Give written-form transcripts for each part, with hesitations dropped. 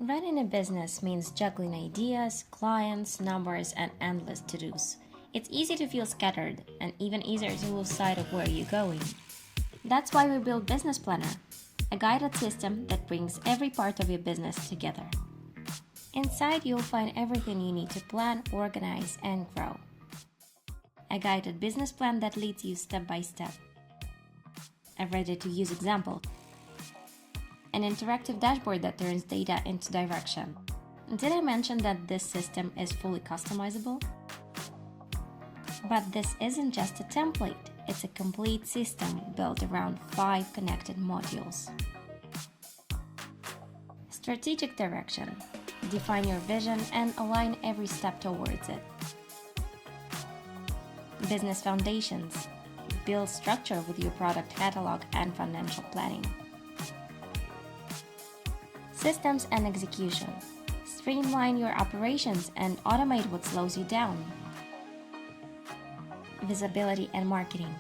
Running a business means juggling ideas, clients, numbers, and endless to-dos. It's easy to feel scattered and even easier to lose sight of where you're going. That's why we built Business Planner, a guided system that brings every part of your business together. Inside, you'll find everything you need to plan, organize, and grow. A guided business plan that leads you step by step. A ready-to-use example. An interactive dashboard that turns data into direction. Did I mention that this system is fully customizable? But this isn't just a template, it's a complete system built around 5 connected modules. Strategic direction. Define your vision and align every step towards it. Business foundations. Build structure with your product catalog and financial planning. Systems and execution. Streamline your operations and automate what slows you down. Visibility and marketing.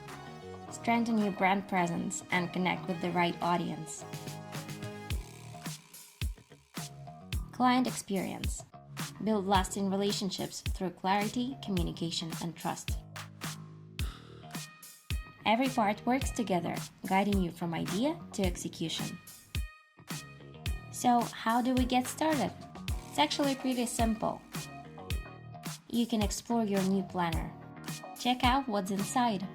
Strengthen your brand presence and connect with the right audience. Client experience. Build lasting relationships through clarity, communication, and trust. Every part works together, guiding you from idea to execution. So, how do we get started? It's actually pretty simple. You can explore your new planner. Check out what's inside.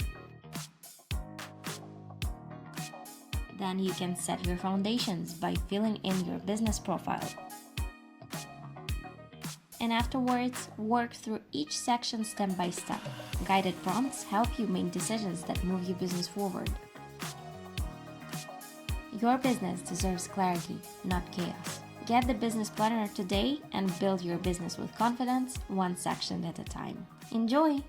Then you can set your foundations by filling in your business profile. And afterwards, work through each section step by step. Guided prompts help you make decisions that move your business forward. Your business deserves clarity, not chaos. Get the business planner today and build your business with confidence, one section at a time. Enjoy!